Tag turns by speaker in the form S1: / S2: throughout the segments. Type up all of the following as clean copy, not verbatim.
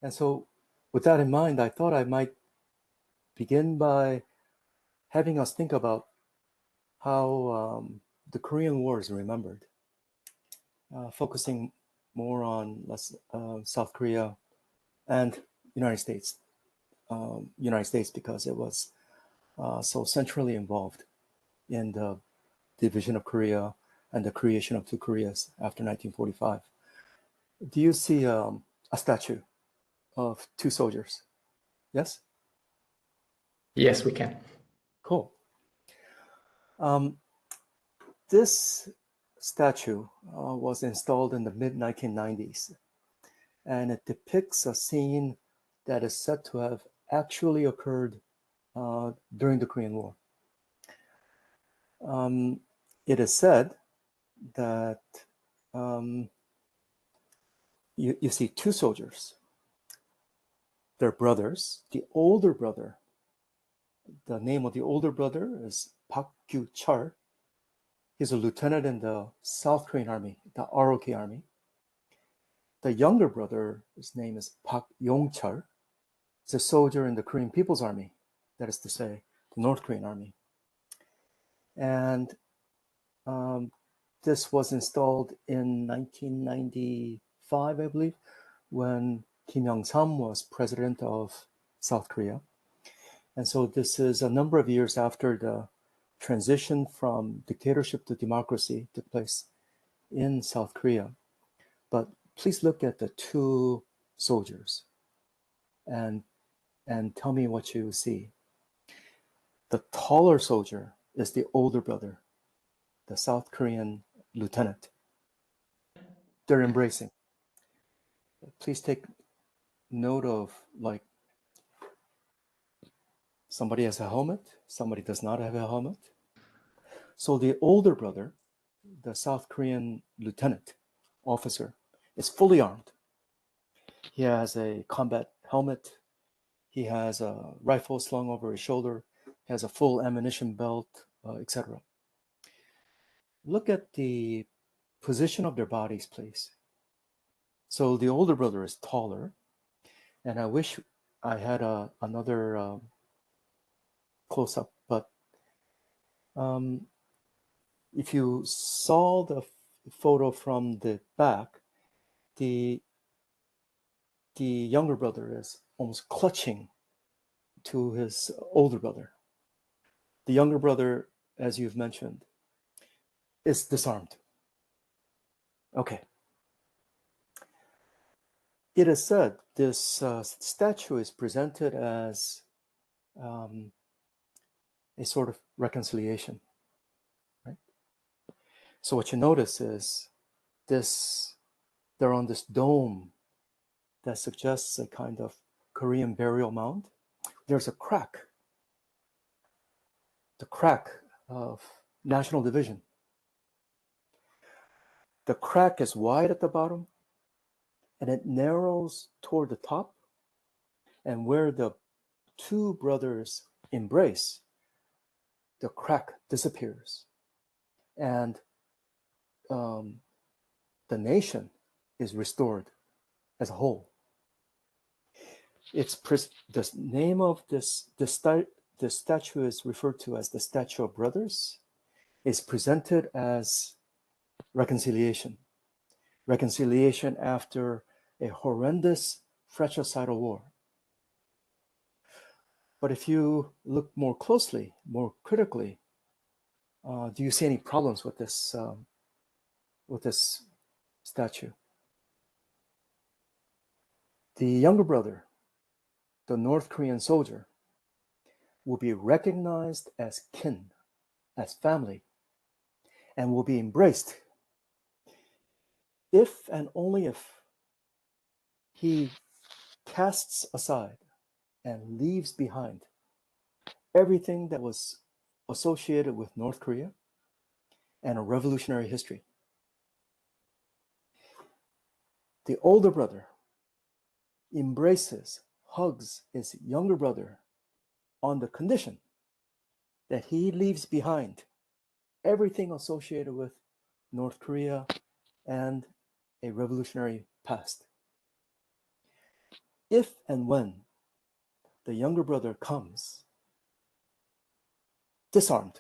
S1: And so with that in mind, I thought I might begin by having us think about how the Korean War is remembered, focusing more on South Korea and United States. United States because it was so centrally involved in the division of Korea and the creation of two Koreas after 1945. Do you see a statue of two soldiers? Yes?
S2: Yes, we can.
S1: Cool. This statue was installed in the mid-1990s, and it depicts a scene that is said to have actually occurred during the Korean War. It is said that you see two soldiers. They're brothers. The older brother, the name of the older brother is Park Kyu-chul. He's a lieutenant in the South Korean Army, the ROK Army. The younger brother, his name is Park Yong-chul. He's a soldier in the Korean People's Army, that is to say, the North Korean Army. And this was installed in 1995, I believe, when Kim Il-sung was president of South Korea. And so this is a number of years after the transition from dictatorship to democracy took place in South Korea. But please look at the two soldiers and tell me what you see. The taller soldier is the older brother, the South Korean lieutenant. They're embracing. Please take note of, like, somebody has a helmet, somebody does not have a helmet. So the older brother, the South Korean lieutenant officer, is fully armed. He has a combat helmet. He has a rifle slung over his shoulder. He has a full ammunition belt, etc. Look at the position of their bodies, please. So the older brother is taller, and I wish I had another close-up, but if you saw the photo from the back, the younger brother is almost clutching to his older brother. The younger brother, as you've mentioned, is disarmed. Okay. It is said this statue is presented as a sort of reconciliation, right? So what you notice is they're on this dome that suggests a kind of Korean burial mound. There's a crack, the crack of national division. The crack is wide at the bottom, and it narrows toward the top, and where the two brothers embrace, the crack disappears, and the nation is restored as a whole. The name of this statue is referred to as the Statue of Brothers. Is presented as reconciliation after a horrendous fratricidal war. But if you look more closely, more critically, do you see any problems with this statue? The younger brother, the North Korean soldier, will be recognized as kin, as family, and will be embraced if and only if he casts aside and leaves behind everything that was associated with North Korea and a revolutionary history. The older brother embraces, hugs his younger brother on the condition that he leaves behind everything associated with North Korea and a revolutionary past. if and when the younger brother comes, disarmed,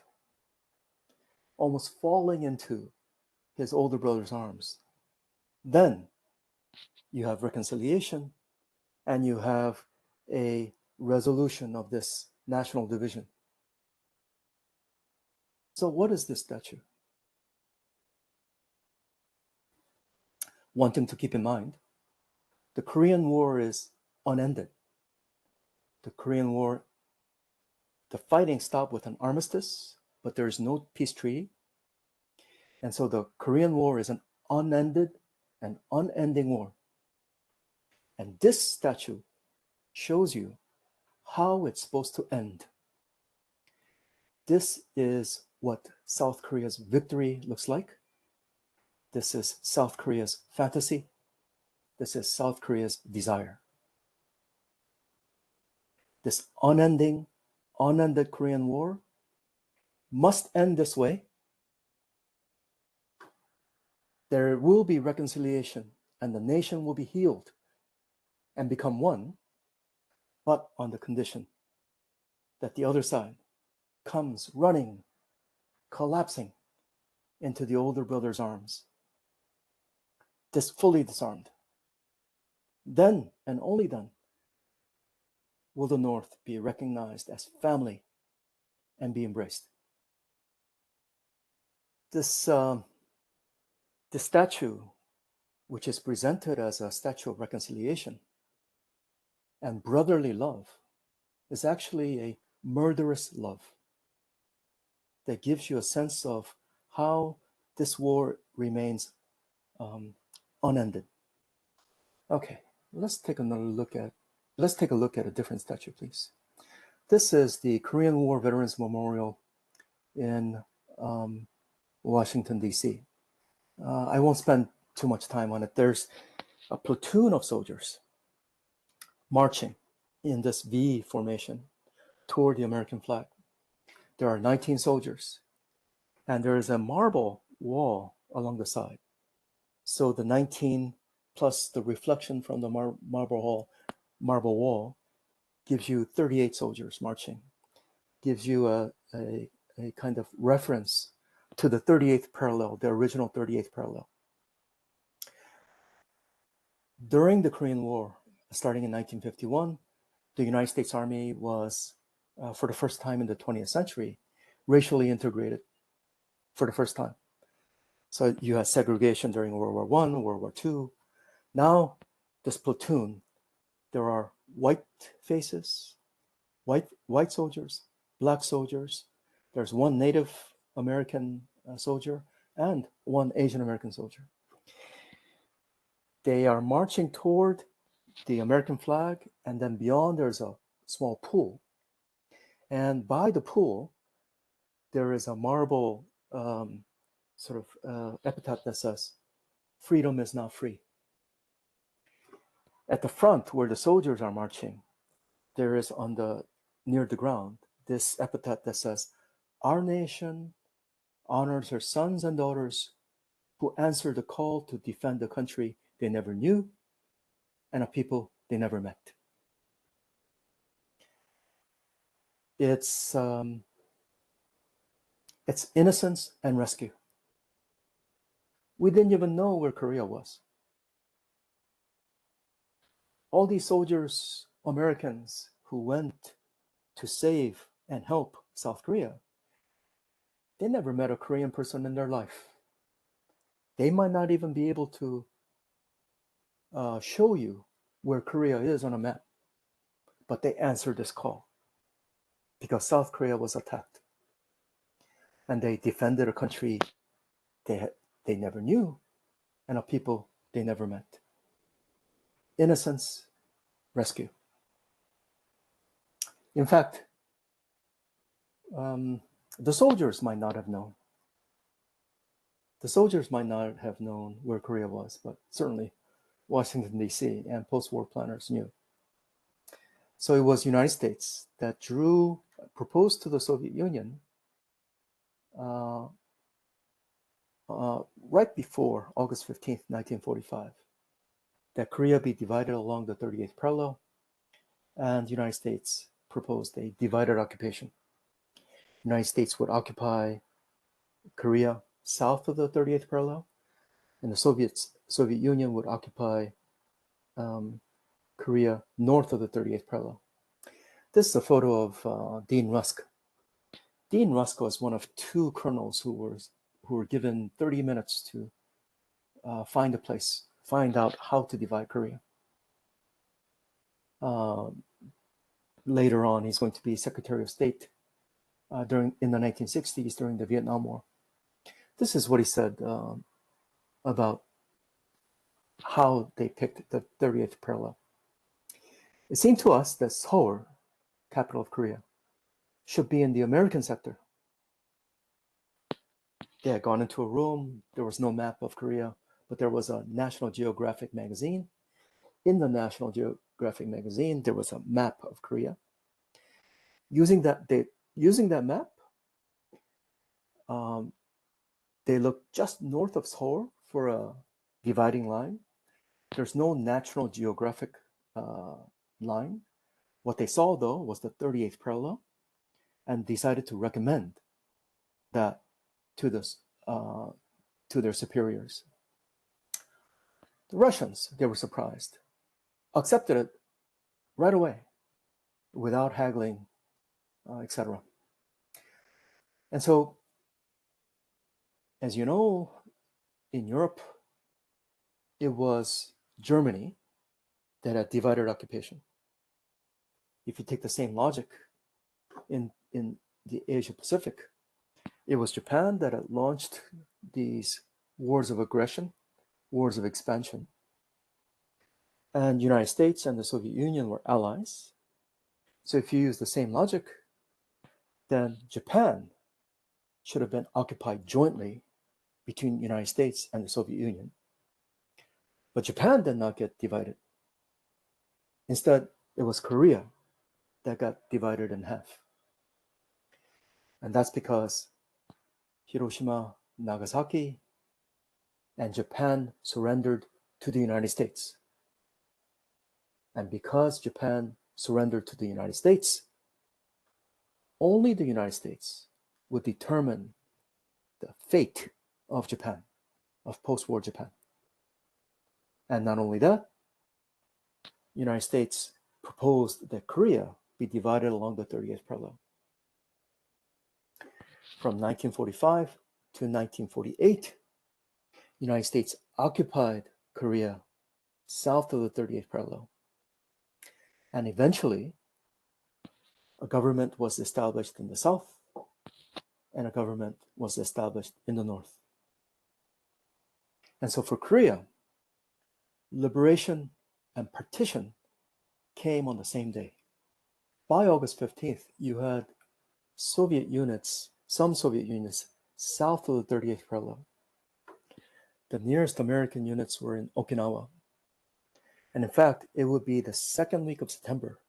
S1: almost falling into his older brother's arms, then you have reconciliation and you have a resolution of this national division. So what is this statue? One thing to keep in mind, the Korean War is unended. The Korean War, the fighting stopped with an armistice, but there is no peace treaty. And so the Korean War is an unended and unending war. And this statue shows you how it's supposed to end. This is what South Korea's victory looks like. This is South Korea's fantasy. This is South Korea's desire. This unended Korean War must end this way. There will be reconciliation and the nation will be healed and become one, but on the condition that the other side comes running, collapsing into the older brother's arms, fully disarmed. Then and only then will the North be recognized as family and be embraced. This statue, which is presented as a statue of reconciliation and brotherly love, is actually a murderous love that gives you a sense of how this war remains unended. Okay, let's take a look at a different statue, please. This is the Korean War Veterans Memorial in Washington, D.C. I won't spend too much time on it. There's a platoon of soldiers marching in this V formation toward the American flag. There are 19 soldiers, and there is a marble wall along the side. So the 19 plus the reflection from the marble wall gives you 38 soldiers marching, gives you a kind of reference to the 38th parallel, the original 38th parallel. During the Korean War, starting in 1951, the United States Army was, for the first time in the 20th century, racially integrated for the first time. So you had segregation during World War I, World War II. Now, this platoon, there are white faces, white soldiers, black soldiers. There's one Native American soldier and one Asian American soldier. They are marching toward the American flag, and then beyond there's a small pool. And by the pool, there is a marble epitaph that says, "Freedom is not free." At the front, where the soldiers are marching, there is near the ground, this epitaph that says, "Our nation honors her sons and daughters who answer the call to defend the country they never knew and a people they never met." It's innocence and rescue. We didn't even know where Korea was. All these soldiers, Americans who went to save and help South Korea, they never met a Korean person in their life. They might not even be able to show you where Korea is on a map, but they answered this call because South Korea was attacked. And they defended a country they never knew and a people they never met. Innocence, rescue. In fact, the soldiers might not have known. The soldiers might not have known where Korea was, but certainly Washington, D.C. and post-war planners knew. So it was the United States that proposed to the Soviet Union right before August 15th, 1945, that Korea be divided along the 38th parallel and the United States proposed a divided occupation. The United States would occupy Korea south of the 38th parallel, and the Soviet Union would occupy Korea north of the 38th parallel. This is a photo of Dean Rusk. Dean Rusk was one of two colonels who were given 30 minutes to find a place, find out how to divide Korea. Later on, he's going to be Secretary of State in the 1960s during the Vietnam War. This is what he said about how they picked the 30th parallel. It seemed to us that Seoul, capital of Korea, should be in the American sector. They had gone into a room. There was no map of Korea, but there was a National Geographic magazine. In the National Geographic magazine, there was a map of Korea. Using that map, they looked just north of Seoul for a dividing line. There's no National Geographic line. What they saw, though, was the 38th parallel, and decided to recommend that to their superiors. The Russians, they were surprised, accepted it right away without haggling, etc. And so, as you know, in Europe, it was Germany that had divided occupation. If you take the same logic in the Asia Pacific, it was Japan that had launched these wars of aggression, wars of expansion. And the United States and the Soviet Union were allies. So if you use the same logic, then Japan should have been occupied jointly between the United States and the Soviet Union. But Japan did not get divided. Instead, it was Korea that got divided in half. And that's because Hiroshima, Nagasaki, and Japan surrendered to the United States. And because Japan surrendered to the United States, only the United States would determine the fate of Japan, of post-war Japan. And not only that, the United States proposed that Korea be divided along the 30th parallel. From 1945 to 1948, the United States occupied Korea south of the 38th parallel. And eventually, a government was established in the south, and a government was established in the north. And so for Korea, liberation and partition came on the same day. By August 15th, you had Soviet units, some Soviet units, south of the 38th parallel. The nearest American units were in Okinawa. And in fact, it would be the second week of September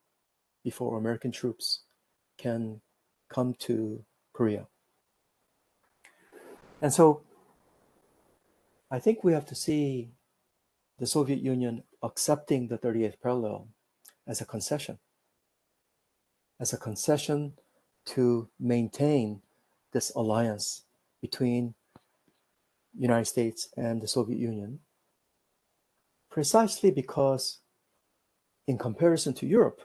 S1: before American troops can come to Korea. And so I think we have to see the Soviet Union accepting the 38th parallel as a concession to maintain this alliance between the United States and the Soviet Union, precisely because in comparison to Europe,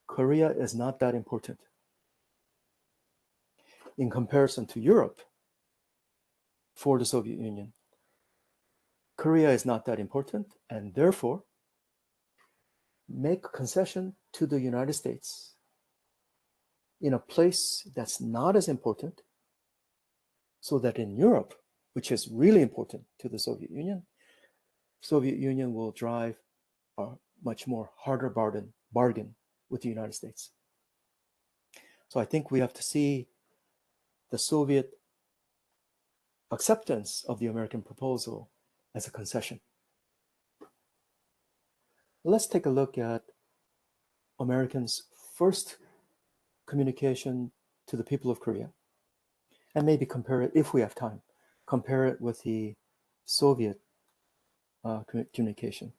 S1: Korea is not that important. In comparison to Europe, for the Soviet Union, Korea is not that important, and therefore make a concession to the United States in a place that's not as important, so that in Europe, which is really important to the Soviet Union will drive a much more harder bargain with the United States. So I think we have to see the Soviet acceptance of the American proposal as a concession. Let's take a look at Americans' first communication to the people of Korea, and maybe compare it, if we have time, compare it with the Soviet communication.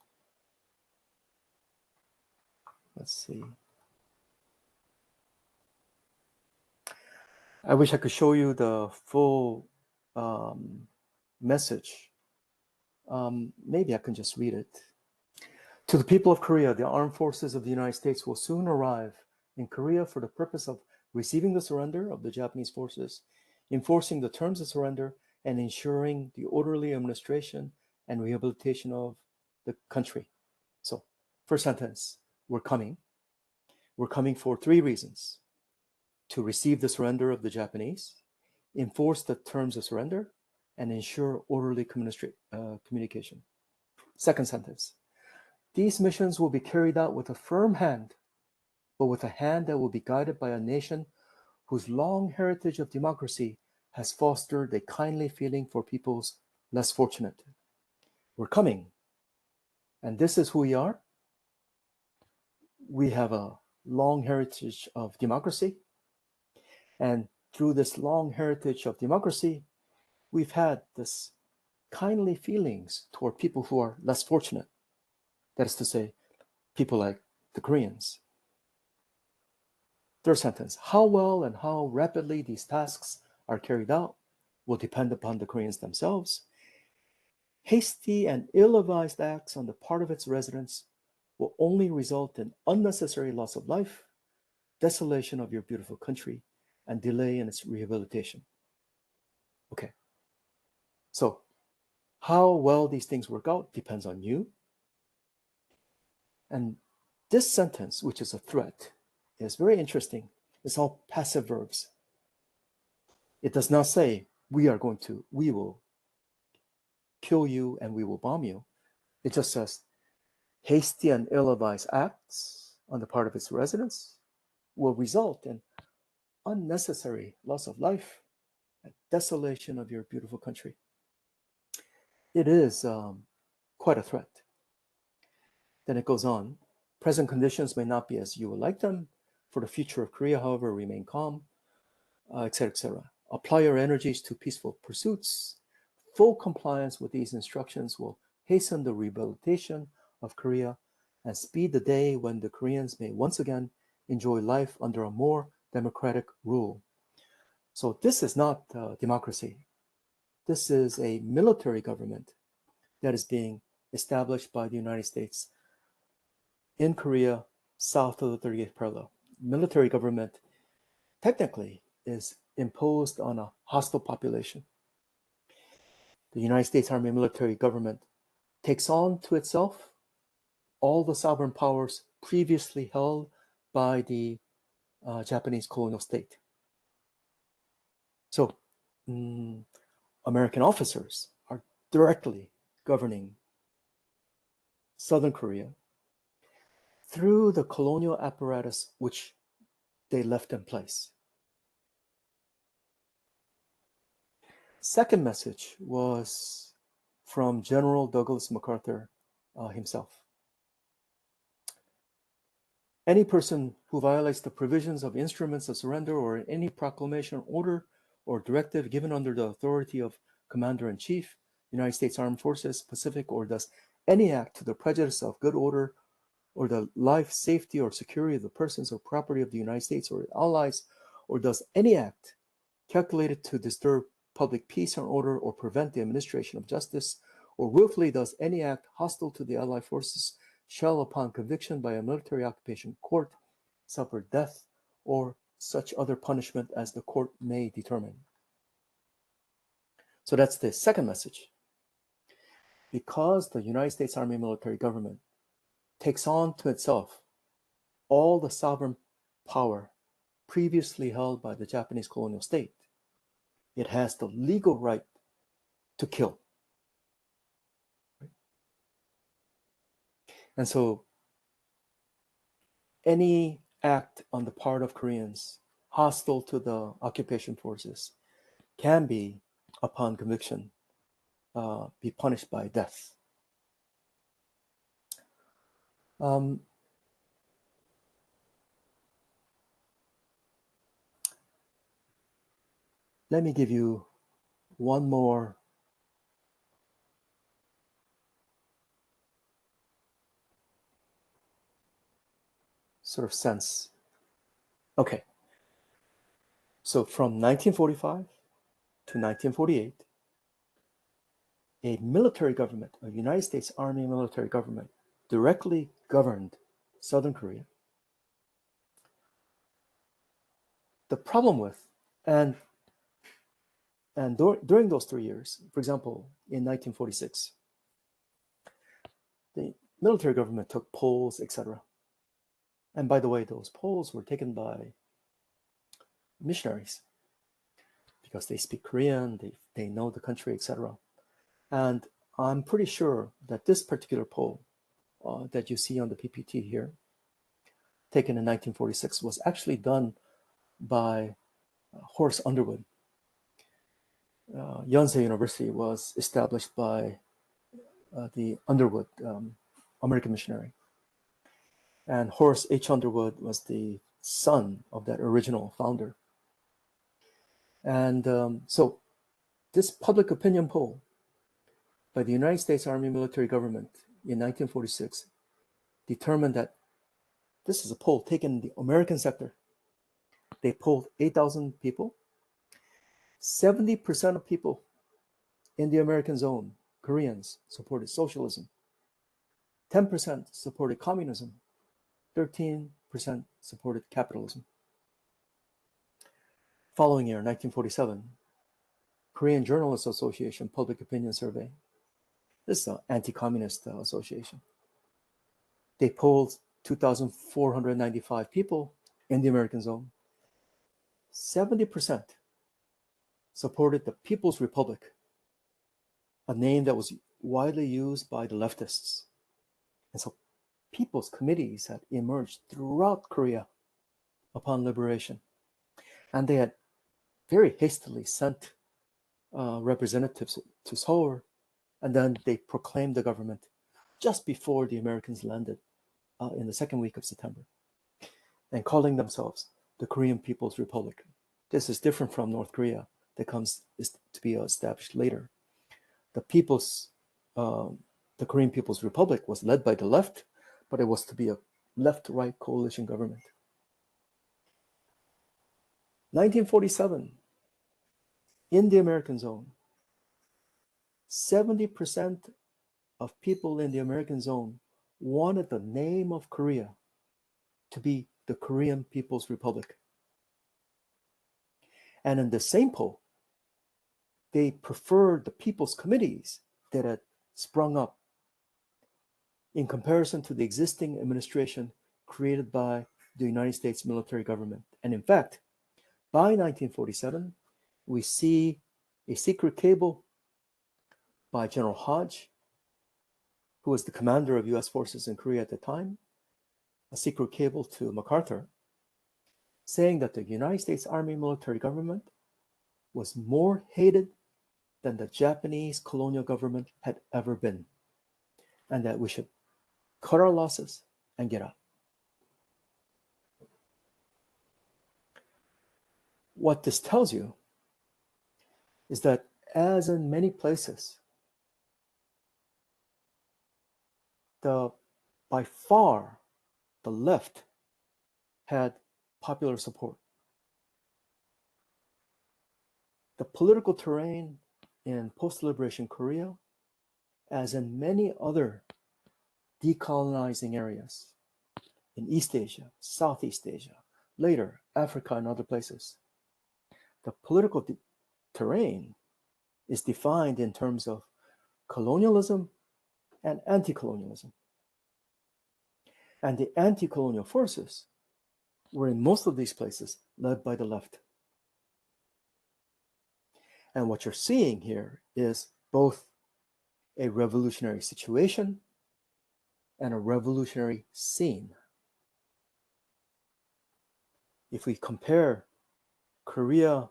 S1: Let's see. I wish I could show you the full message. Maybe I can just read it. To the people of Korea, the armed forces of the United States will soon arrive in Korea for the purpose of receiving the surrender of the Japanese forces, enforcing the terms of surrender, and ensuring the orderly administration and rehabilitation of the country. So, first sentence, we're coming. We're coming for 3 reasons: to receive the surrender of the Japanese, enforce the terms of surrender, and ensure orderly communication. Second sentence, these missions will be carried out with a firm hand, but with a hand that will be guided by a nation whose long heritage of democracy has fostered a kindly feeling for peoples less fortunate. We're coming, and this is who we are. We have a long heritage of democracy, and through this long heritage of democracy, we've had this kindly feelings toward people who are less fortunate. That is to say, people like the Koreans. Third sentence, how well and how rapidly these tasks are carried out will depend upon the Koreans themselves. Hasty and ill-advised acts on the part of its residents will only result in unnecessary loss of life, desolation of your beautiful country, and delay in its rehabilitation. Okay, so how well these things work out depends on you. And this sentence, which is a threat, is very interesting. It's all passive verbs. It does not say, we will kill you and we will bomb you. It just says, hasty and ill-advised acts on the part of its residents will result in unnecessary loss of life and desolation of your beautiful country. It is quite a threat. Then it goes on, present conditions may not be as you would like them. For the future of Korea, however, remain calm, etc., etc. Apply your energies to peaceful pursuits. Full compliance with these instructions will hasten the rehabilitation of Korea and speed the day when the Koreans may once again enjoy life under a more democratic rule. So this is not democracy. This is a military government that is being established by the United States in Korea, south of the 38th parallel. Military government technically is imposed on a hostile population. The United States Army military government takes on to itself all the sovereign powers previously held by the Japanese colonial state. So American officers are directly governing Southern Korea through the colonial apparatus which they left in place. Second message was from General Douglas MacArthur himself. Any person who violates the provisions of instruments of surrender or any proclamation, order, or directive given under the authority of Commander-in-Chief, United States Armed Forces, Pacific, or does any act to the prejudice of good order or the life, safety, or security of the persons or property of the United States or allies, or does any act calculated to disturb public peace and order or prevent the administration of justice, or willfully does any act hostile to the allied forces, shall, upon conviction by a military occupation court, suffer death or such other punishment as the court may determine. So that's the second message. Because the United States Army military government takes on to itself all the sovereign power previously held by the Japanese colonial state, it has the legal right to kill. And so any act on the part of Koreans hostile to the occupation forces can be, upon conviction, be punished by death. Let me give you one more sort of sense. Okay. So from 1945 to 1948, a military government, a United States Army military government, directly governed Southern Korea. The problem with, and during those 3 years, for example, in 1946, the military government took polls, etc. And by the way, those polls were taken by missionaries because they speak Korean, they know the country, etc. And I'm pretty sure that this particular poll that you see on the PPT here, taken in 1946, was actually done by Horace Underwood. Yonsei University was established by the Underwood, American missionary. And Horace H. Underwood was the son of that original founder. And so this public opinion poll by the United States Army military government in 1946 determined that this is a poll taken in the American sector. They polled 8,000 people. 70% of people in the American zone, Koreans, supported socialism. 10% supported communism. 13% supported capitalism. Following year, 1947, Korean Journalists Association Public Opinion Survey. This is an anti-communist association. They polled 2,495 people in the American zone. 70% supported the People's Republic, a name that was widely used by the leftists. And so people's committees had emerged throughout Korea upon liberation. And they had very hastily sent representatives to Seoul, and then they proclaimed the government just before the Americans landed in the second week of September, and calling themselves the Korean People's Republic. This is different from North Korea that comes to be established later. The Korean People's Republic was led by the left, but it was to be a left-right coalition government. 1947, in the American zone, 70% of people in the American zone wanted the name of Korea to be the Korean People's Republic. And in the same poll, they preferred the people's committees that had sprung up in comparison to the existing administration created by the United States military government. And in fact, by 1947, we see a secret cable by General Hodge, who was the commander of US forces in Korea at the time, a secret cable to MacArthur, saying that the United States Army military government was more hated than the Japanese colonial government had ever been, and that we should cut our losses and get out. What this tells you is that, as in many places, by far the left had popular support. The political terrain in post-liberation Korea, as in many other decolonizing areas in East Asia, Southeast Asia, later Africa and other places, the political terrain is defined in terms of colonialism and anti-colonialism. And the anti-colonial forces were in most of these places led by the left. And what you're seeing here is both a revolutionary situation and a revolutionary scene. If we compare Korea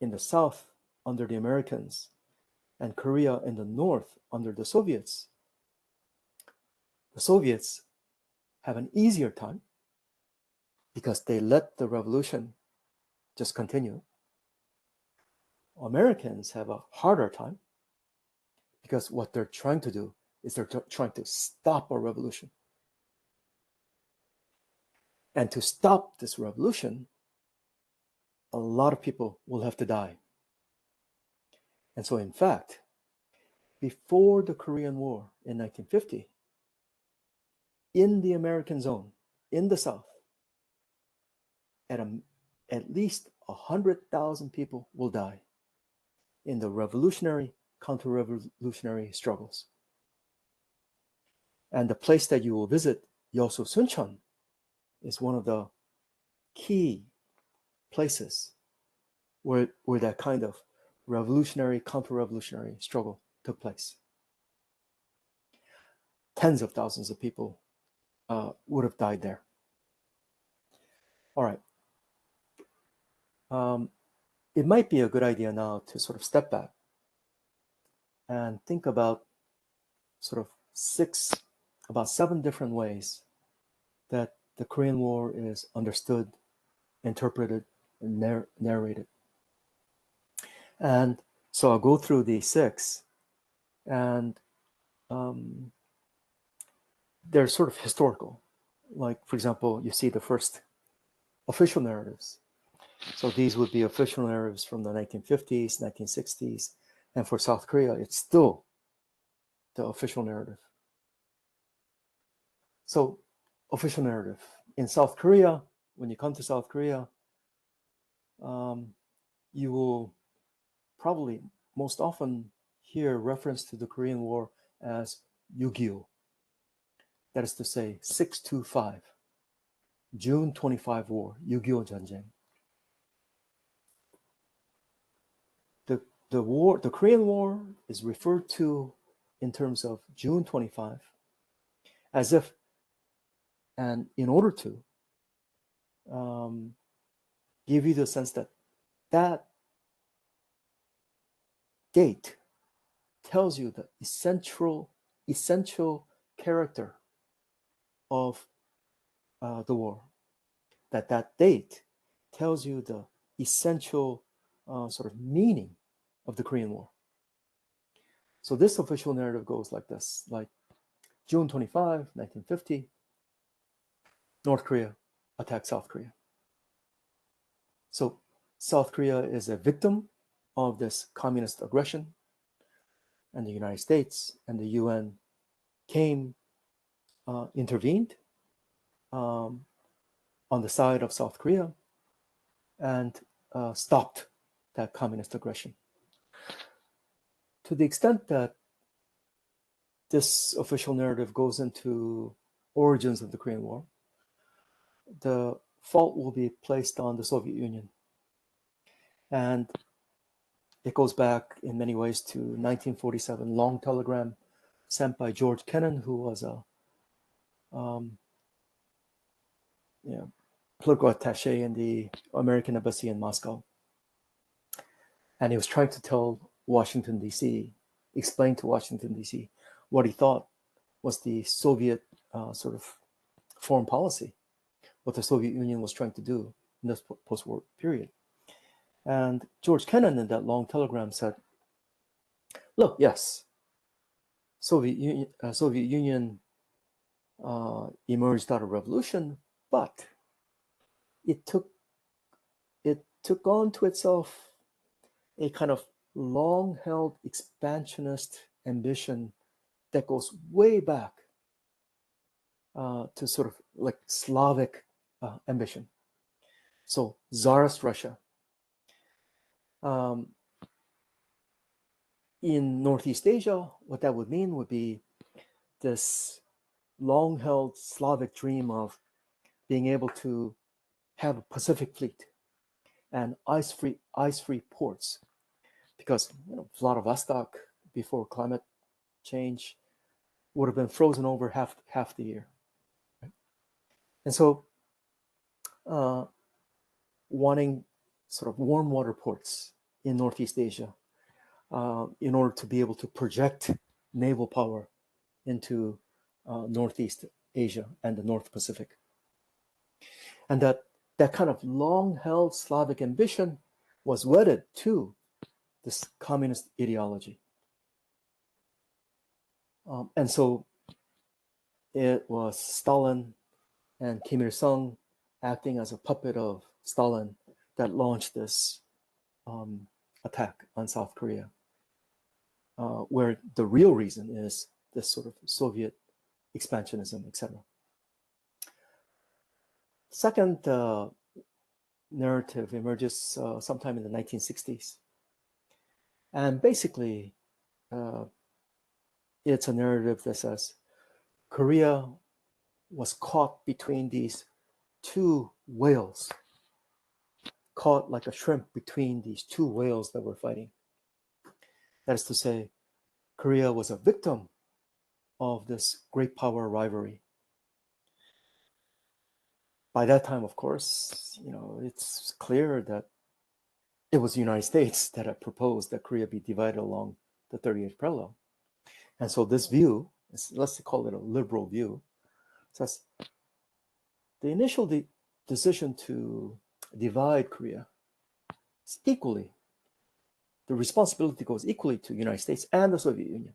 S1: in the South under the Americans and Korea in the North under the Soviets have an easier time because they let the revolution just continue. Americans have a harder time because what they're trying to do is they're trying to stop a revolution. And to stop this revolution, a lot of people will have to die. And so, in fact, before the Korean War in 1950, in the American zone, in the South, at least 100,000 people will die in the revolutionary, counter-revolutionary struggles. And the place that you will visit, Yŏsu-Sunch'ån, is one of the key places where that kind of revolutionary, counter-revolutionary struggle took place. Tens of thousands of people would have died there. All right. It might be a good idea now to sort of step back and think about sort of about 7 different ways that the Korean War is understood, interpreted, and narrated. And so I'll go through these 6, and they're sort of historical. Like, for example, you see the first official narratives. So these would be official narratives from the 1950s, 1960s, and for South Korea, it's still the official narrative. So, official narrative. In South Korea, when you come to South Korea, you will probably most often hear reference to the Korean War as yugio. That is to say, 625, June 25 War, yugio 전쟁. The Korean War is referred to in terms of June 25 as if, and in order to give you the sense that that date tells you the essential character of the war. That date tells you the essential sort of meaning of the Korean War. So this official narrative goes like this, like June 25, 1950, North Korea attacks South Korea. So South Korea is a victim of this communist aggression, and the United States and the UN intervened on the side of South Korea and stopped that communist aggression. To the extent that this official narrative goes into origins of the Korean War, the fault will be placed on the Soviet Union. And it goes back in many ways to 1947 long telegram sent by George Kennan, who was a political attaché in the American embassy in Moscow. And he was trying to tell Washington, D.C., explain to Washington, D.C., what he thought was the Soviet sort of foreign policy, what the Soviet Union was trying to do in this post-war period. And George Kennan in that long telegram said, look, yes, Soviet Union emerged out of revolution, but it took onto itself a kind of long-held expansionist ambition that goes way back to sort of like Slavic ambition. So Tsarist Russia. In Northeast Asia, what that would mean would be this long-held Slavic dream of being able to have a Pacific fleet and ice-free ports, because Vladivostok before climate change would have been frozen over half the year, right? And so, wanting sort of warm water ports in Northeast Asia in order to be able to project naval power into Northeast Asia and the North Pacific. And that kind of long-held Slavic ambition was wedded to this communist ideology. And so it was Stalin and Kim Il-sung acting as a puppet of Stalin that launched this attack on South Korea, where the real reason is this sort of Soviet expansionism, etc. Second narrative emerges sometime in the 1960s. And basically, it's a narrative that says Korea was caught between these two whales, caught like a shrimp between these two whales that were fighting. That is to say, Korea was a victim of this great power rivalry. By that time, of course, it's clear that it was the United States that had proposed that Korea be divided along the 38th parallel. And so this view, let's call it a liberal view, says the initial decision to divide Korea is equally, the responsibility goes equally to the United States and the Soviet Union.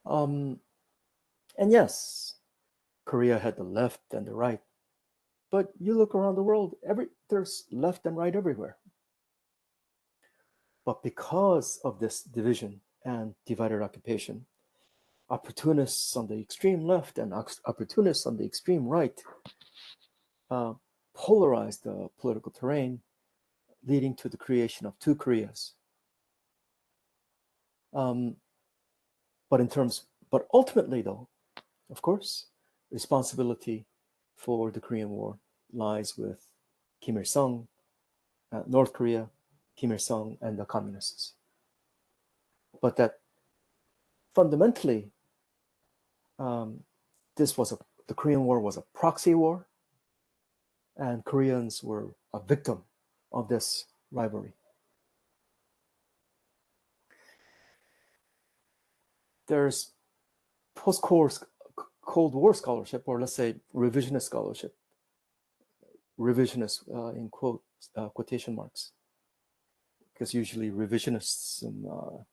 S1: And yes, Korea had the left and the right, but you look around the world, there's left and right everywhere. But because of this division and divided occupation, opportunists on the extreme left and opportunists on the extreme right polarized the political terrain, leading to the creation of two Koreas. But ultimately, though, of course, responsibility for the Korean War lies with Kim Il-sung, North Korea, Kim Il-sung, and the communists. But that fundamentally, the Korean War was a proxy war, and Koreans were a victim of this rivalry. There's post-Cold War scholarship, or let's say revisionist scholarship, revisionist in quotation marks, because usually revisionism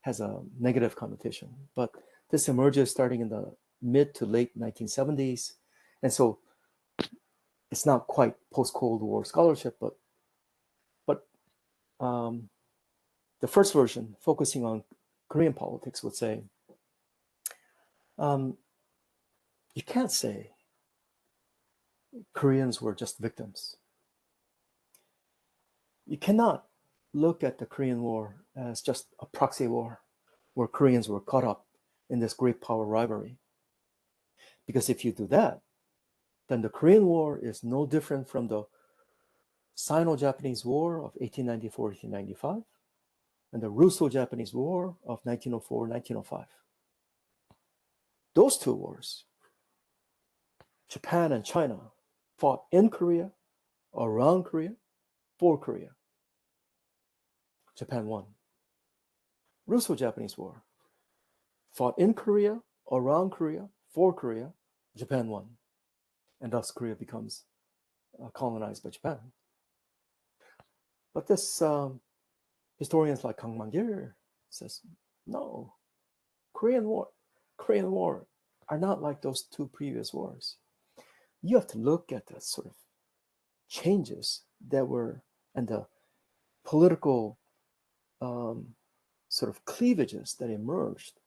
S1: has a negative connotation. But this emerges starting in the mid to late 1970s. And so it's not quite post-Cold War scholarship, but the first version, focusing on Korean politics, would say, you can't say Koreans were just victims. You cannot look at the Korean War as just a proxy war where Koreans were caught up in this great power rivalry. Because if you do that, then the Korean War is no different from the Sino-Japanese War of 1894-1895 and the Russo-Japanese War of 1904-1905. Those two wars, Japan and China, fought in Korea, around Korea, for Korea. Japan won. Russo-Japanese War, fought in Korea, around Korea, for Korea. Japan won. And thus Korea becomes colonized by Japan. But this historians like Kang Man-gil says, no, Korean War are not like those two previous wars. You have to look at the sort of changes that were, and the political sort of cleavages that emerged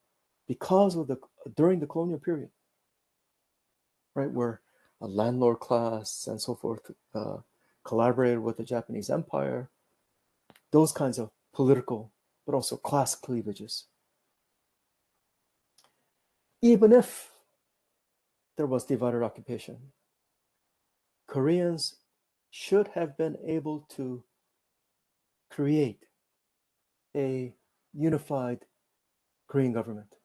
S1: because of during the colonial period, right, where a landlord class and so forth collaborated with the Japanese Empire, those kinds of political, but also class cleavages. Even if there was divided occupation, Koreans should have been able to create a unified Korean government.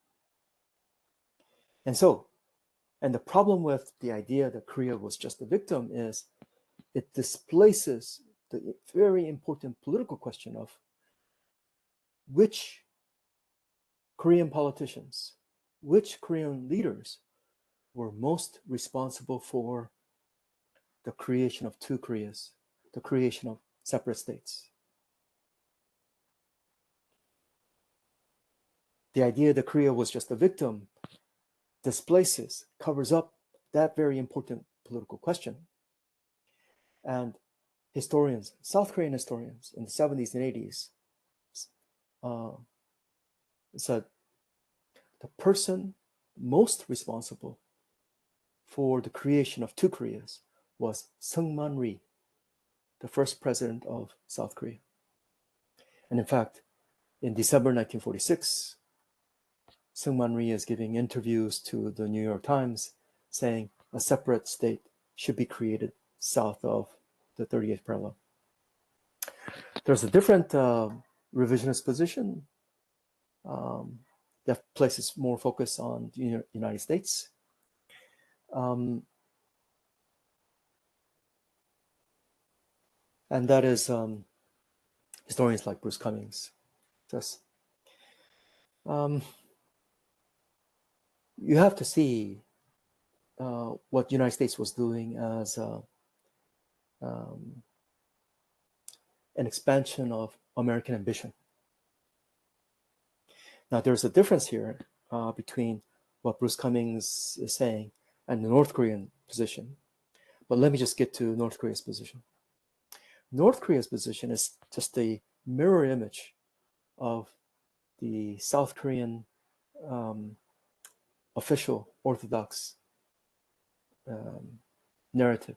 S1: And the problem with the idea that Korea was just a victim is it displaces the very important political question of which Korean politicians, which Korean leaders were most responsible for the creation of two Koreas, the creation of separate states. The idea that Korea was just a victim displaces, covers up that very important political question. And historians, South Korean historians in the 70s and 80s said the person most responsible for the creation of two Koreas was Seungman Rhee, the first president of South Korea. And in fact, in December 1946, Seungman Rhee is giving interviews to the New York Times saying a separate state should be created south of the 38th parallel. There's a different revisionist position that places more focus on the United States. And that is historians like Bruce Cummings. Just, you have to see what the United States was doing as an expansion of American ambition. Now, there's a difference here between what Bruce Cummings is saying and the North Korean position. But let me just get to North Korea's position. North Korea's position is just a mirror image of the South Korean official Orthodox narrative.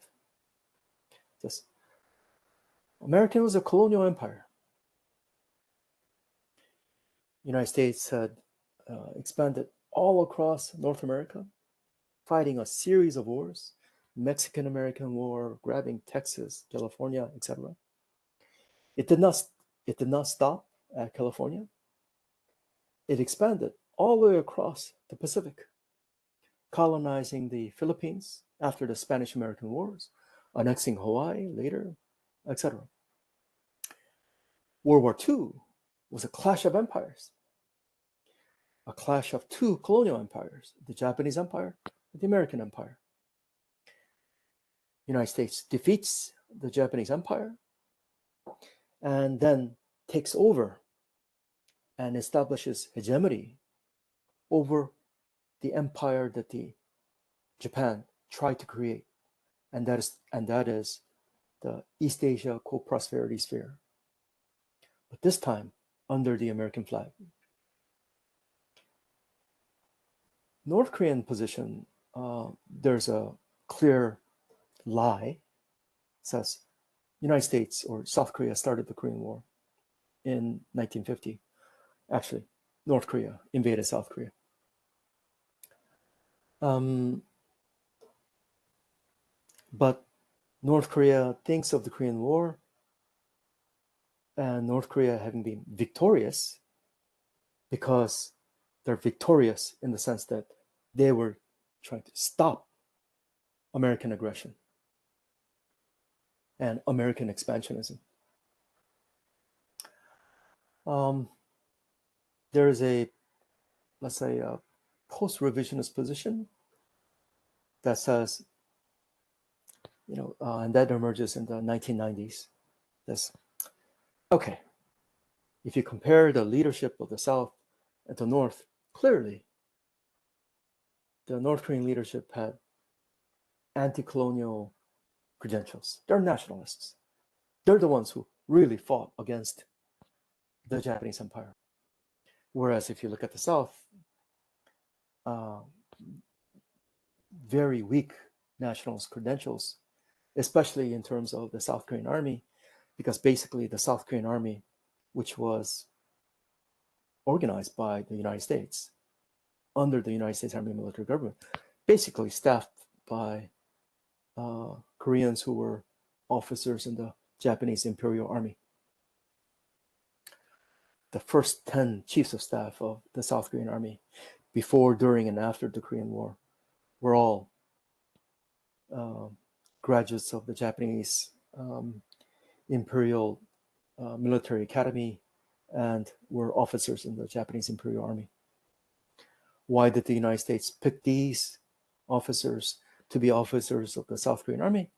S1: Just, America was a colonial empire. United States had expanded all across North America, fighting a series of wars, Mexican-American War, grabbing Texas, California, etc. It did not stop at California. It expanded all the way across the Pacific, colonizing the Philippines after the Spanish-American Wars, annexing Hawaii later, etc. World War II was a clash of empires, a clash of two colonial empires, the Japanese Empire and the American Empire. The United States defeats the Japanese Empire and then takes over and establishes hegemony over the empire that Japan tried to create, and that is the East Asia co-prosperity sphere, but this time under the American flag. North Korean position, there's a clear lie. It says United States or South Korea started the Korean War in 1950. Actually, North Korea invaded South Korea. But North Korea thinks of the Korean War and North Korea having been victorious because they're victorious in the sense that they were trying to stop American aggression and American expansionism. There is let's say, a post-revisionist position that says, and that emerges in the 1990s. That's, okay, if you compare the leadership of the South and the North, clearly the North Korean leadership had anti-colonial credentials. They're nationalists. They're the ones who really fought against the Japanese Empire. Whereas if you look at the South, very weak nationalist credentials, especially in terms of the South Korean army, because basically the South Korean army, which was organized by the United States under the United States Army military government, basically staffed by Koreans who were officers in the Japanese Imperial Army. The first 10 chiefs of staff of the South Korean army, before, during, and after the Korean War, were all graduates of the Japanese Imperial Military Academy and were officers in the Japanese Imperial Army. Why did the United States pick these officers to be officers of the South Korean army?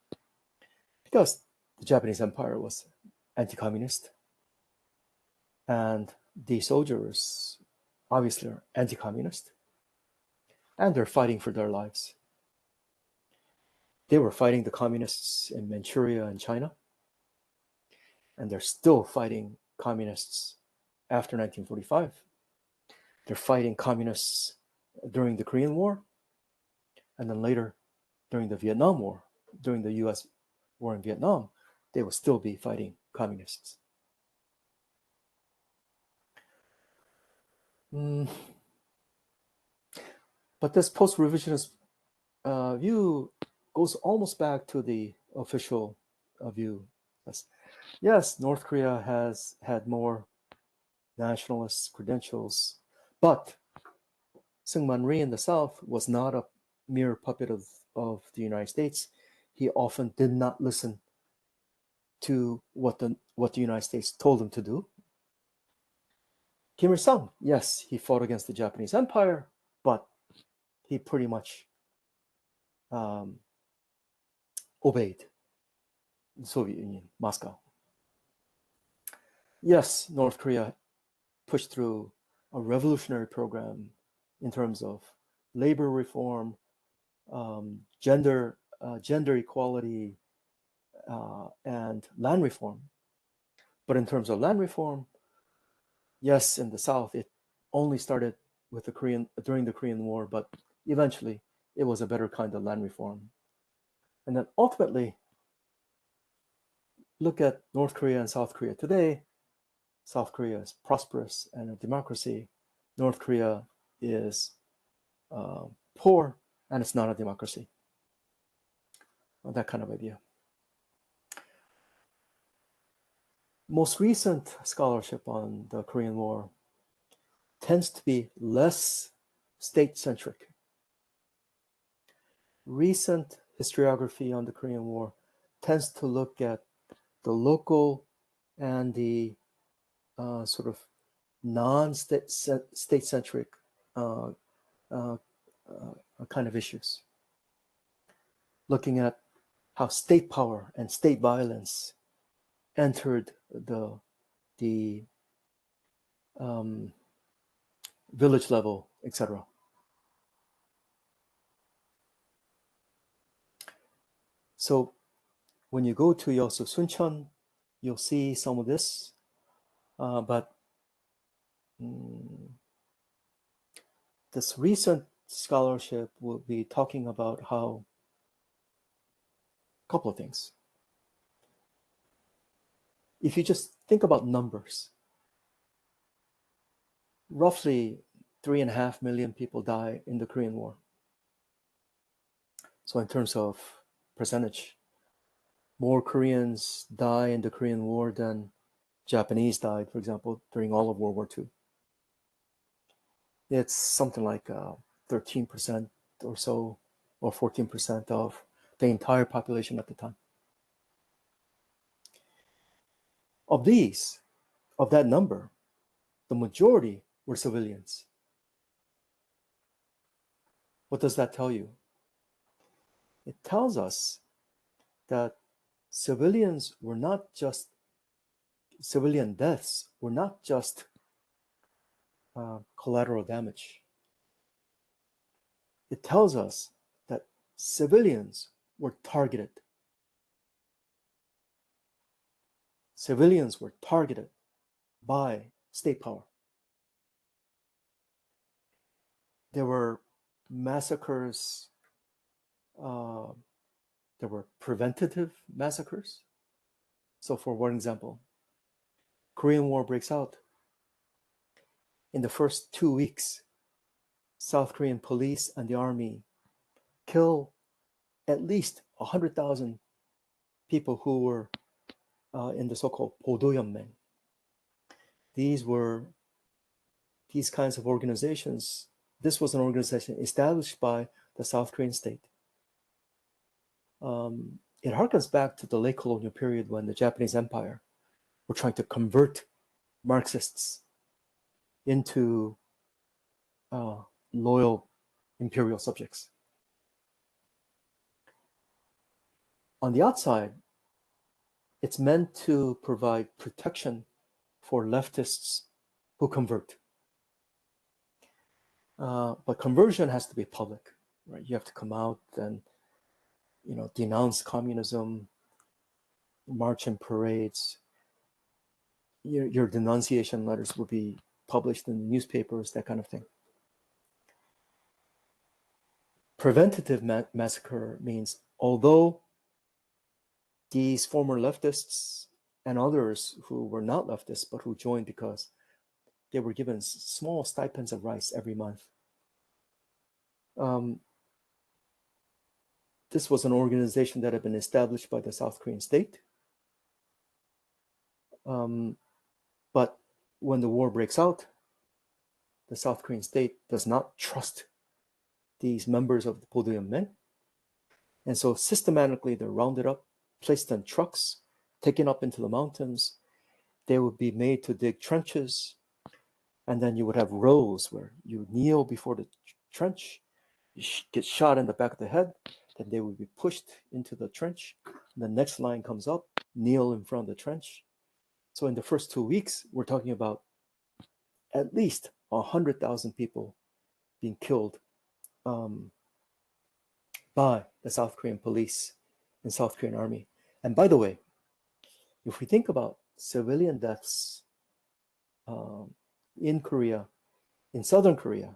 S1: Because the Japanese Empire was anti-communist, and the soldiers obviously are anti-communist, and they're fighting for their lives. They were fighting the communists in Manchuria and China, and they're still fighting communists after 1945. They're fighting communists during the Korean War, and then later during the Vietnam War, during the US war in Vietnam, they will still be fighting communists. But this post-revisionist view goes almost back to the official view. Yes, North Korea has had more nationalist credentials, but Syngman Rhee in the South was not a mere puppet of the United States. He often did not listen to what the United States told him to do. Kim Il-sung, yes, he fought against the Japanese Empire, but he pretty much obeyed the Soviet Union, Moscow. Yes, North Korea pushed through a revolutionary program in terms of labor reform, gender equality, and land reform. But in terms of land reform, yes, in the South, it only started with during the Korean War, but eventually it was a better kind of land reform. And then ultimately, look at North Korea and South Korea today. South Korea is prosperous and a democracy. North Korea is poor and it's not a democracy. Well, that kind of idea. Most recent scholarship on the Korean War tends to be less state-centric. Recent historiography on the Korean War tends to look at the local and the sort of non-state-centric kind of issues, looking at how state power and state violence entered the village level, etc. So when you go to Yŏsu-Sunch'ŏn, you'll see some of this, but this recent scholarship will be talking about how a couple of things. If you just think about numbers, roughly 3.5 million people die in the Korean War. So in terms of percentage, more Koreans die in the Korean War than Japanese died, for example, during all of World War II. It's something like 13% or so, or 14% of the entire population at the time. Of that number, the majority were civilians. What does that tell you? It tells us that civilian deaths were not just collateral damage. It tells us that civilians were targeted. Civilians were targeted by state power. There were massacres. There were preventative massacres. So for one example, Korean War breaks out. In the first 2 weeks, South Korean police and the army kill at least 100,000 people who were in the so-called 보도연맹. These kinds of organizations. This was an organization established by the South Korean state. It harkens back to the late colonial period when the Japanese Empire were trying to convert Marxists into loyal imperial subjects. On the outside, it's meant to provide protection for leftists who convert. But conversion has to be public, right? You have to come out and denounce communism, march in parades. Your denunciation letters would be published in the newspapers, that kind of thing. Preventative massacre means although these former leftists and others who were not leftists but who joined because they were given small stipends of rice every month. This was an organization that had been established by the South Korean state. But when the war breaks out, the South Korean state does not trust these members of the Poduyonmen. And so systematically they're rounded up, placed on trucks, taken up into the mountains. They would be made to dig trenches. And then you would have rows where you kneel before the trench, you get shot in the back of the head, then they would be pushed into the trench. The next line comes up, kneel in front of the trench. So in the first 2 weeks, we're talking about at least 100,000 people being killed by the South Korean police and South Korean army. And by the way, if we think about civilian deaths in Korea, in Southern Korea,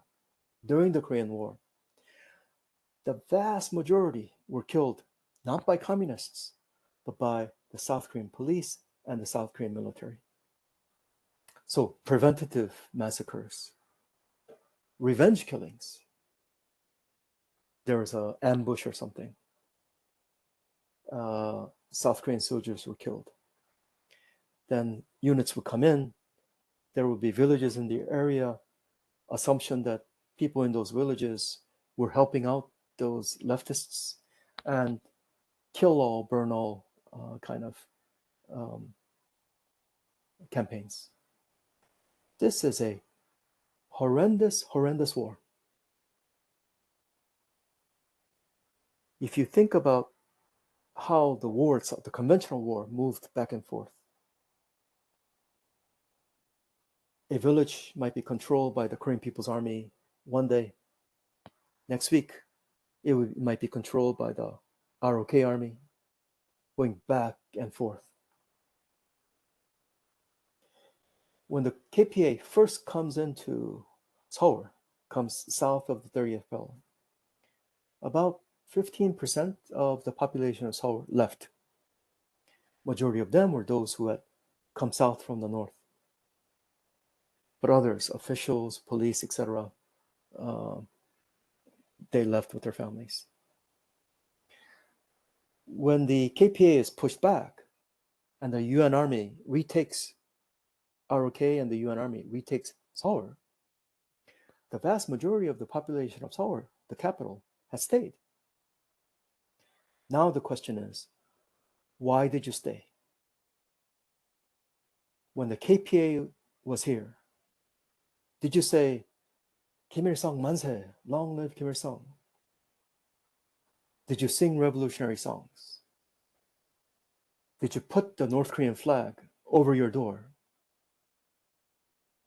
S1: during the Korean War, the vast majority were killed not by communists, but by the South Korean police and the South Korean military. So preventative massacres, revenge killings. There was an ambush or something. South Korean soldiers were killed. Then units would come in. There would be villages in the area. Assumption that people in those villages were helping out those leftists, and kill all, burn all kind of campaigns. This is a horrendous, horrendous war. If you think about how the war itself, the conventional war, moved back and forth, a village might be controlled by the Korean People's Army one day. Next week, it might be controlled by the ROK army, going back and forth. When the KPA first comes into Seoul, comes south of the 30th parallel, about 15% of the population of Seoul left. Majority of them were those who had come south from the north. But others, officials, police, etc., they left with their families. When the KPA is pushed back and the UN army retakes ROK and the UN army retakes Seoul, the vast majority of the population of Seoul, the capital, has stayed. Now the question is, why did you stay? When the KPA was here, did you say, Kim Il-sung manse, long live Kim Il-sung? Did you sing revolutionary songs? Did you put the North Korean flag over your door?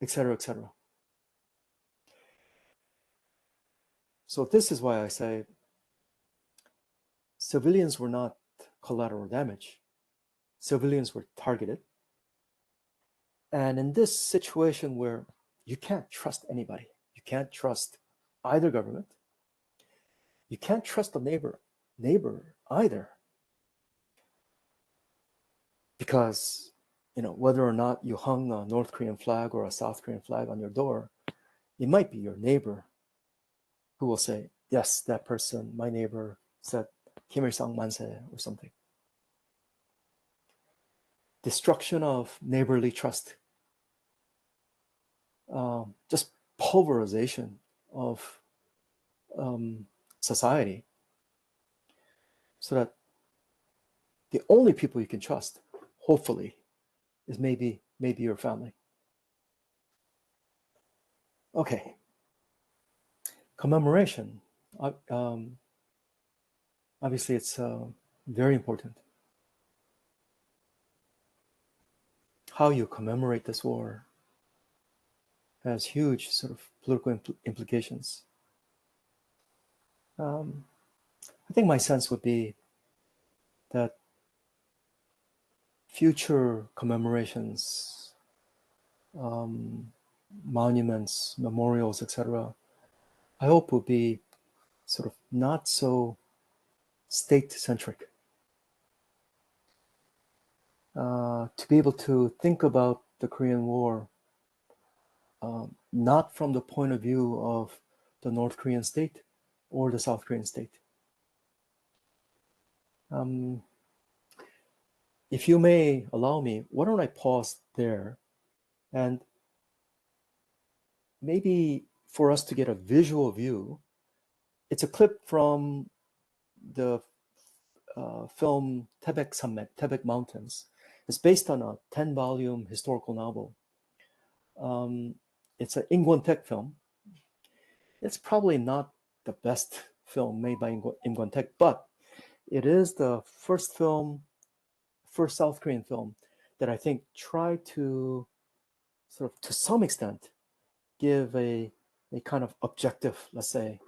S1: Etc., etc. So this is why I say civilians were not collateral damage. Civilians were targeted. And in this situation where you can't trust anybody, you can't trust either government, you can't trust the neighbor either. Because, whether or not you hung a North Korean flag or a South Korean flag on your door, it might be your neighbor who will say, yes, that person, my neighbor, said Kim Il-sung manse or something. Destruction of neighborly trust. Just pulverization of society, so that the only people you can trust, hopefully, is maybe your family. Okay. Commemoration. Obviously, it's very important. How you commemorate this war has huge sort of political implications. I think my sense would be that future commemorations, monuments, memorials, etc., I hope will be sort of not so state-centric. To be able to think about the Korean War not from the point of view of the North Korean state or the South Korean state. If you may allow me, why don't I pause there, and maybe for us to get a visual view, it's a clip from the film Taebaek Sanmek, Taebaek Mountains. It's based on a 10-volume historical novel. It's an Im Kwon-taek film. It's probably not the best film made by Im Kwon-taek, but it is the first South Korean film that I think tried to sort of, to some extent, give a kind of objective, let's say,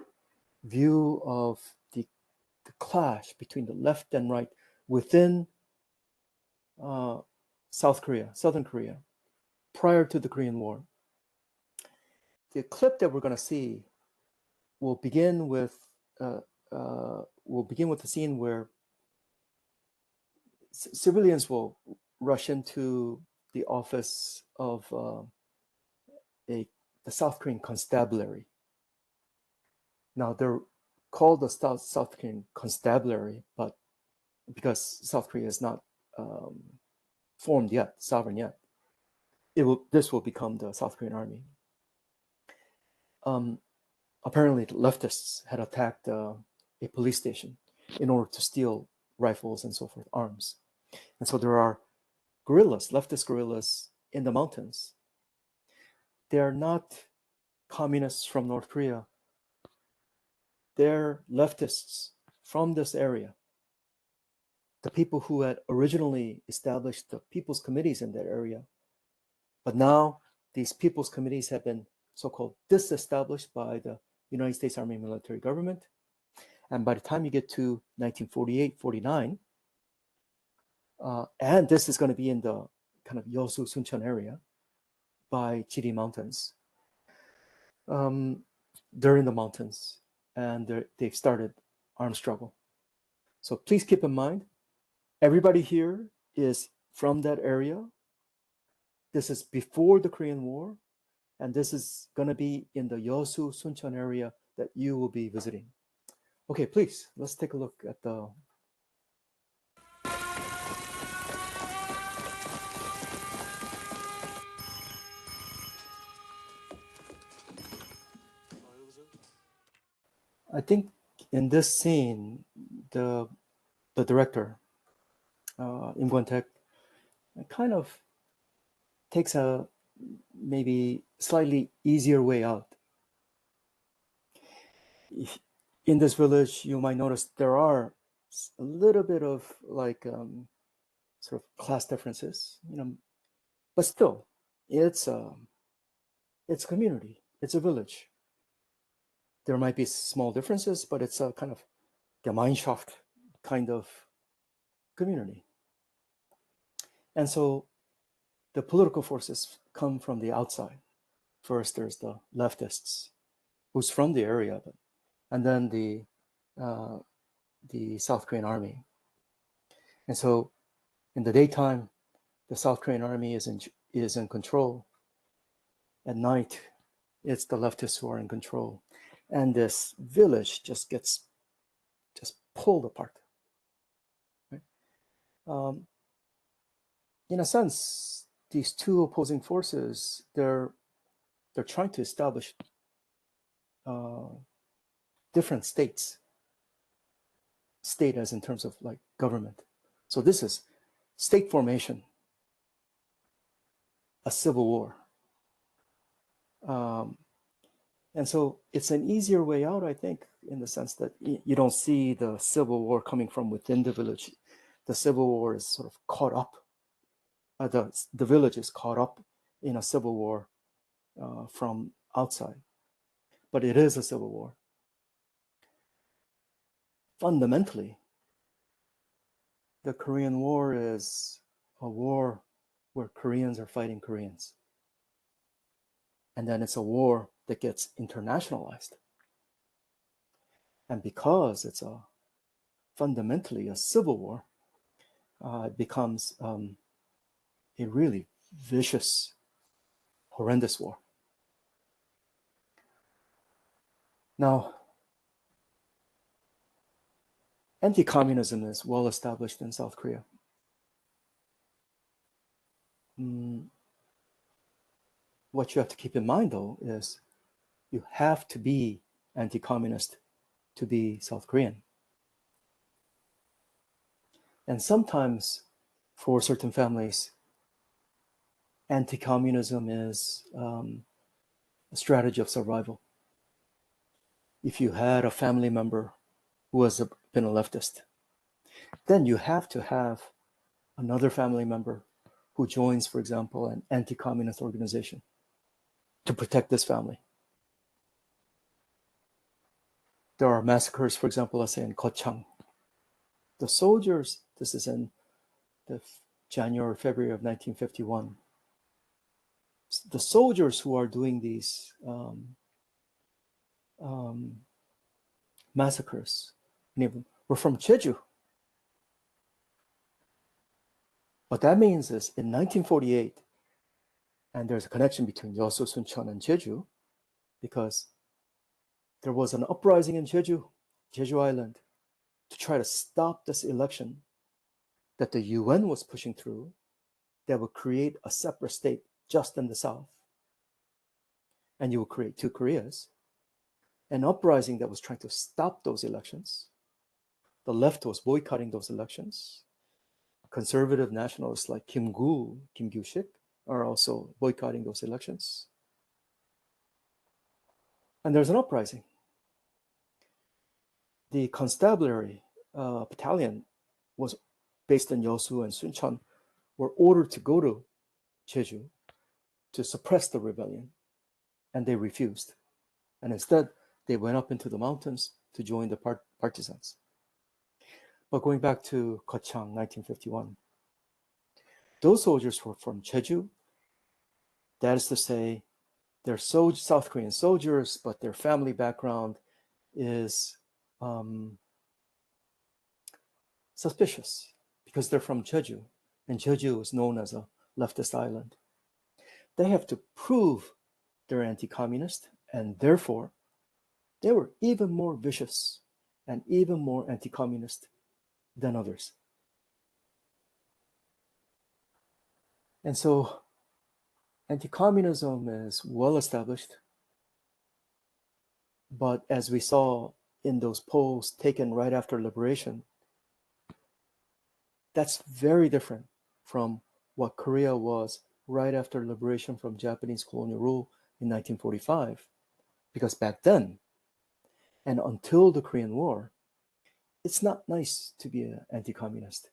S1: view of the clash between the left and right within South Korea, Southern Korea, prior to the Korean War. The clip that we're going to see will begin with the scene where civilians will rush into the office of the South Korean constabulary. Now they're called the South Korean constabulary, but because South Korea is not formed yet, sovereign yet, this will become the South Korean army. Apparently, the leftists had attacked a police station in order to steal rifles and so forth, arms. And so there are guerrillas, leftist guerrillas in the mountains. They are not communists from North Korea. They're leftists from this area. The people who had originally established the people's committees in that area. But now these people's committees have been so-called disestablished by the United States Army military government. And by the time you get to 1948, 49, and this is going to be in the kind of Yŏsu-Sunch'ŏn area by Jiri Mountains. They're in the mountains and they've started armed struggle. So please keep in mind, everybody here is from that area. This is before the Korean War, and this is going to be in the Yŏsu-Sunch'ŏn area that you will be visiting. Okay, please, let's take a look at the I think in this scene, the director, Im Kwon-taek, kind of takes a maybe slightly easier way out. In this village, you might notice there are a little bit of like sort of class differences, but still, it's a community, it's a village. There might be small differences, but it's a kind of Gemeinschaft kind of community. And so the political forces come from the outside. First, there's the leftists, who's from the area, and then the South Korean army. And so in the daytime, the South Korean army is in control. At night, it's the leftists who are in control. And this village just gets pulled apart. Right? In a sense, these two opposing forces, they're trying to establish different states. State as in terms of like government. So this is state formation, a civil war. And so it's an easier way out, I think, in the sense that you don't see the civil war coming from within the village. The civil war is sort of caught up. The village is caught up in a civil war from outside. But it is a civil war. Fundamentally, The Korean War is a war where Koreans are fighting Koreans. And then it's a war that gets internationalized. And because it's fundamentally a civil war, it becomes a really vicious, horrendous war. Now, anti-communism is well established in South Korea. What you have to keep in mind, though, is you have to be anti-communist to be South Korean. And sometimes, for certain families, anti-communism is a strategy of survival. If you had a family member who has been a leftist, then you have to have another family member who joins, for example, an anti-communist organization to protect this family. There are massacres, for example, let's say in Gochang. The soldiers, this is in the January, February of 1951. The soldiers who are doing these massacres were from Cheju. What that means is in 1948, and there's a connection between Yåsu-Sunch'ån and Cheju, because there was an uprising in Cheju Island, to try to stop this election that the UN was pushing through that would create a separate state just in the south. And you would create two Koreas. An uprising that was trying to stop those elections. The left was boycotting those elections. Conservative nationalists like Kim Gyu-shik, are also boycotting those elections. And there's an uprising. The constabulary battalion was based in Yŏsu and Sunch'ån, were ordered to go to Cheju to suppress the rebellion, and they refused. And instead, they went up into the mountains to join the partisans. But going back to Gochang, 1951, those soldiers were from Cheju. That is to say, they're South Korean soldiers, but their family background is suspicious because they're from Cheju, and Cheju is known as a leftist island. They have to prove they're anti-communist, and therefore they were even more vicious and even more anti-communist than others. And so anti-communism is well established, but as we saw in those polls taken right after liberation, that's very different from what Korea was right after liberation from Japanese colonial rule in 1945. Because back then, and until the Korean War, it's not nice to be an anti-communist.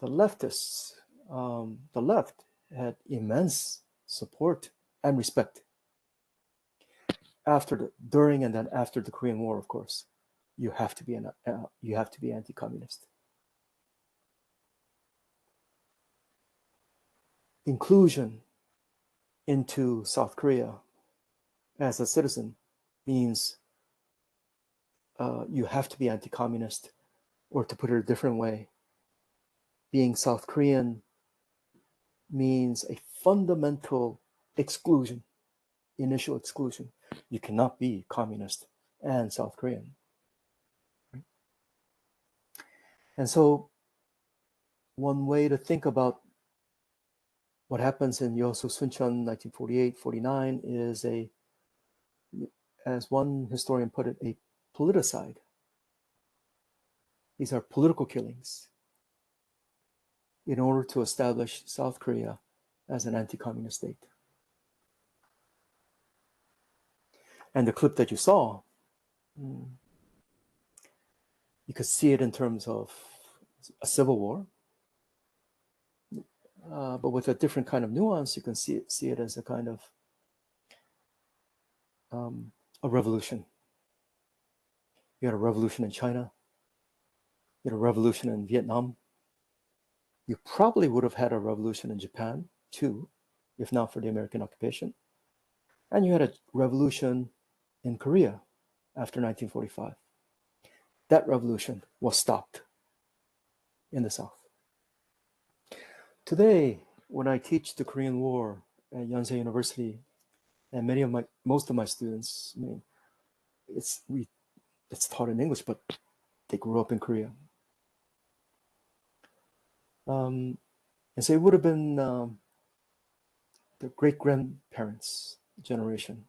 S1: The leftists, the left had immense support and respect during and then after the Korean War. Of course, you have to be anti-communist. Inclusion into South Korea as a citizen means you have to be anti-communist, or to put it a different way, being South Korean means a fundamental exclusion, initial exclusion. You cannot be communist and South Korean. Right? And so one way to think about what happens in Yåsu-Sunch'ån 1948-49 is as one historian put it, a politicide. These are political killings in order to establish South Korea as an anti-communist state. And the clip that you saw, you could see it in terms of a civil war, but with a different kind of nuance. You can see it as a kind of a revolution. You had a revolution in China. revolution in Vietnam. You probably would have had a revolution in Japan too, if not for the American occupation. And you had a revolution in Korea after 1945. That revolution was stopped in the South. Today, when I teach the Korean War at Yonsei University, and most of my students, it's taught in English, but they grew up in Korea. And so it would have been the great-grandparents' generation.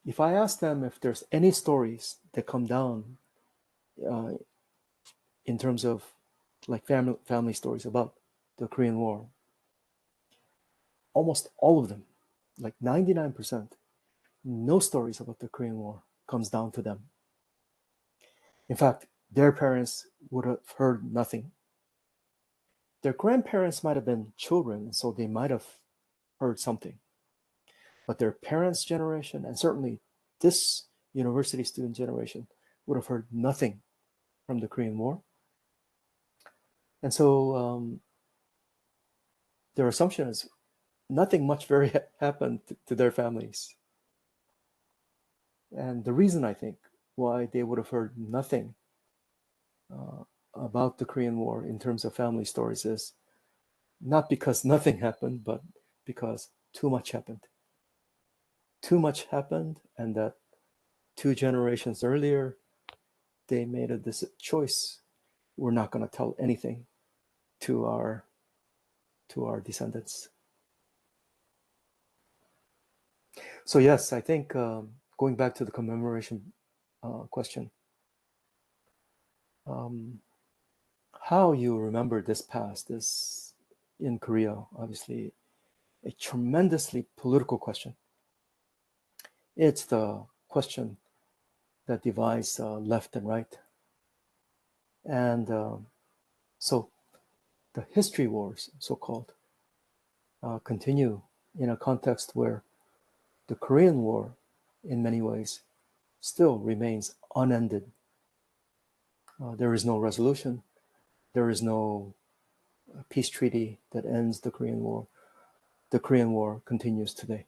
S1: If I ask them if there's any stories that come down in terms of like family stories about the Korean War, almost all of them, like 99%, no stories about the Korean War comes down to them. In fact, their parents would have heard nothing. Their grandparents might have been children, so they might have heard something. But their parents' generation, and certainly this university student generation, would have heard nothing from the Korean War. And so their assumption is nothing much very happened to their families. And the reason, I think, why they would have heard nothing about the Korean War in terms of family stories is not because nothing happened, but because too much happened. Too much happened, and that 2 generations earlier, they made a choice. We're not going to tell anything to our descendants. So yes, I think going back to the commemoration question, how you remember this past is in Korea, obviously, a tremendously political question. It's the question that divides left and right. And so the history wars, so-called, continue in a context where the Korean War, in many ways, still remains unended. There is no resolution. There is no peace treaty that ends the Korean War. The Korean War continues today.